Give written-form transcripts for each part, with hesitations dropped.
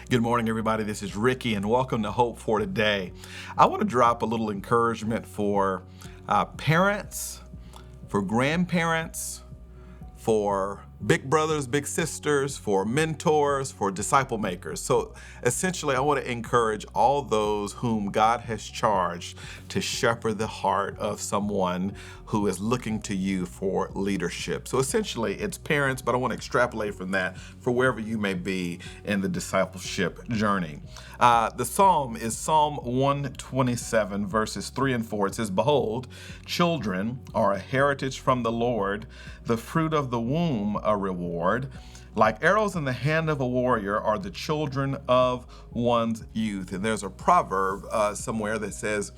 Good morning, everybody. This is Ricky, and welcome to Hope for Today. I want to drop a little encouragement for parents, for grandparents, for big brothers, big sisters, for mentors, for disciple makers. So essentially, I want to encourage all those whom God has charged to shepherd the heart of someone who is looking to you for leadership. So essentially, it's parents, but I want to extrapolate from that for wherever you may be in the discipleship journey. The psalm is Psalm 127, verses 3 and 4. It says, "Behold, children are a heritage from the Lord, the fruit of the womb a reward. Like arrows in the hand of a warrior are the children of one's youth." And there's a proverb somewhere that says,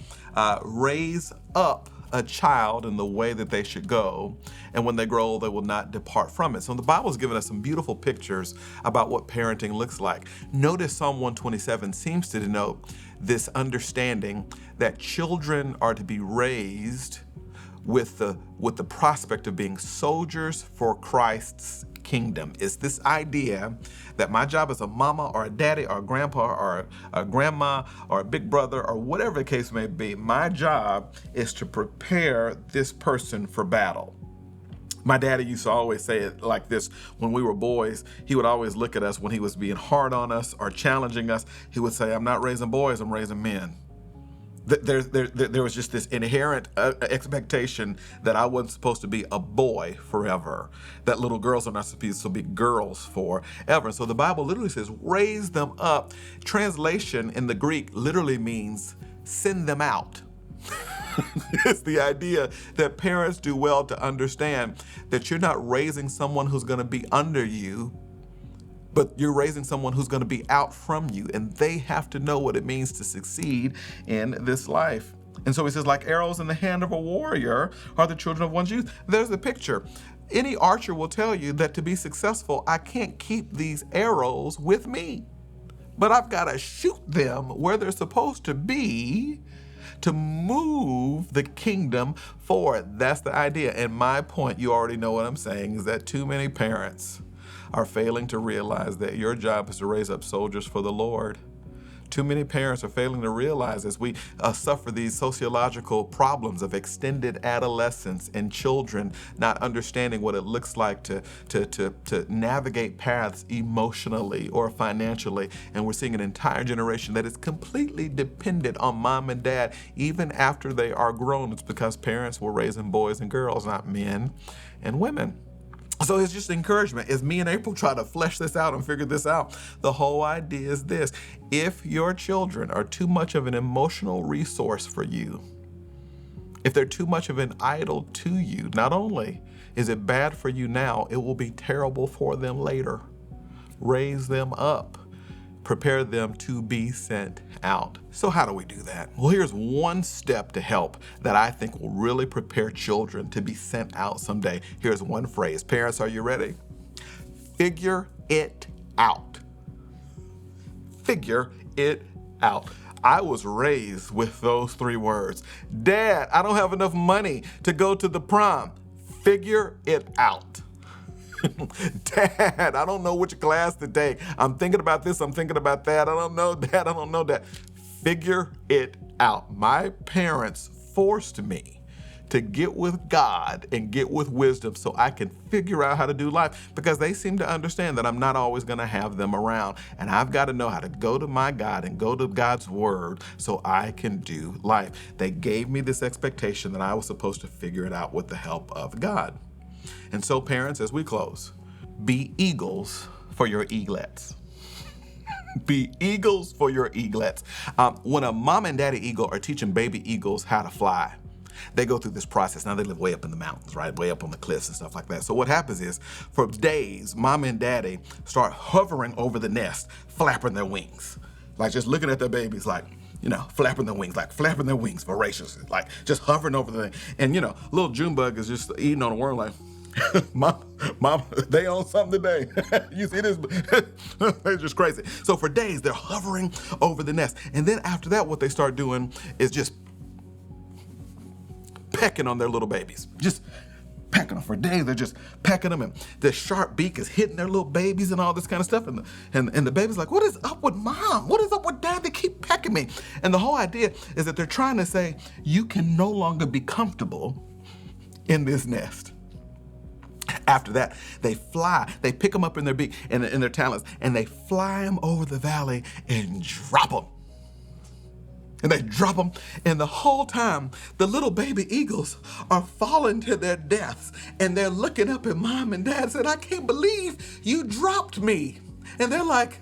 raise up a child in the way that they should go, and when they grow old, they will not depart from it. So the Bible's given us some beautiful pictures about what parenting looks like. Notice Psalm 127 seems to denote this understanding that children are to be raised with the prospect of being soldiers for Christ's kingdom. It's this idea that my job as a mama or a daddy or a grandpa or a grandma or a big brother or whatever the case may be, my job is to prepare this person for battle. My daddy used to always say it like this when we were boys. He would always look at us when he was being hard on us or challenging us. He would say, "I'm not raising boys, I'm raising men." There was just this inherent expectation that I wasn't supposed to be a boy forever, that little girls are not supposed to be girls forever. So the Bible literally says, raise them up. Translation in the Greek literally means send them out. It's the idea that parents do well to understand that you're not raising someone who's going to be under you, but you're raising someone who's going to be out from you, and they have to know what it means to succeed in this life. And so he says, like arrows in the hand of a warrior are the children of one's youth. There's the picture. Any archer will tell you that to be successful, I can't keep these arrows with me, but I've got to shoot them where they're supposed to be to move the kingdom forward. That's the idea. And my point, you already know what I'm saying, is that too many parents are failing to realize that your job is to raise up soldiers for the Lord. Too many parents are failing to realize as we suffer these sociological problems of extended adolescence and children not understanding what it looks like to navigate paths emotionally or financially. And we're seeing an entire generation that is completely dependent on mom and dad even after they are grown. It's because parents were raising boys and girls, not men and women. So it's just encouragement as me and April try to flesh this out and figure this out. The whole idea is this: if your children are too much of an emotional resource for you, if they're too much of an idol to you, not only is it bad for you now, it will be terrible for them later. Raise them up. Prepare them to be sent out. So how do we do that? Well, here's one step to help that I think will really prepare children to be sent out someday. Here's one phrase. Parents, are you ready? Figure it out. Figure it out. I was raised with those three words. Dad, I don't have enough money to go to the prom. Figure it out. Dad, I don't know which class to take. I'm thinking about this, I'm thinking about that. I don't know, Dad, I don't know that. Figure it out. My parents forced me to get with God and get with wisdom so I can figure out how to do life, because they seem to understand that I'm not always going to have them around. And I've got to know how to go to my God and go to God's word so I can do life. They gave me this expectation that I was supposed to figure it out with the help of God. And so parents, as we close, be eagles for your eaglets. Be eagles for your eaglets. When a mom and daddy eagle are teaching baby eagles how to fly, they go through this process. Now they live way up in the mountains, right? Way up on the cliffs and stuff like that. So what happens is, for days, mom and daddy start hovering over the nest, flapping their wings. Like just looking at their babies like, flapping their wings, like flapping their wings voraciously, like just hovering over the thing. And, little June bug is just eating on a worm like, Mom, they own something today. You see this? They're just crazy. So for days, they're hovering over the nest. And then after that, what they start doing is just pecking on their little babies. Just pecking them for days. They're just pecking them, and their sharp beak is hitting their little babies and all this kind of stuff. And the baby's like, what is up with mom? What is up with dad? They keep pecking me. And the whole idea is that they're trying to say, you can no longer be comfortable in this nest. After that, they fly. They pick them up in their beak, in their talons, and they fly them over the valley and drop them. And they drop them, and the whole time, the little baby eagles are falling to their deaths, and they're looking up at mom and dad and said, I can't believe you dropped me. And they're like,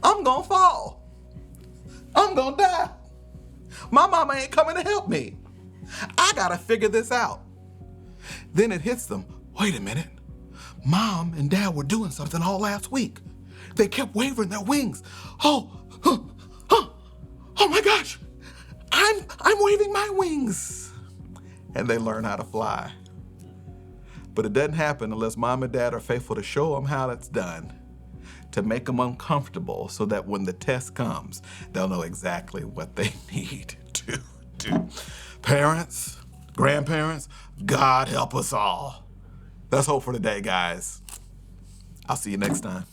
I'm gonna fall. I'm gonna die. My mama ain't coming to help me. I gotta figure this out. Then it hits them, wait a minute. Mom and dad were doing something all last week. They kept waving their wings. Oh my gosh, I'm waving my wings. And they learn how to fly. But it doesn't happen unless mom and dad are faithful to show them how that's done, to make them uncomfortable so that when the test comes, they'll know exactly what they need to do. Parents, grandparents, God help us all. That's hope for today, guys. I'll see you next time.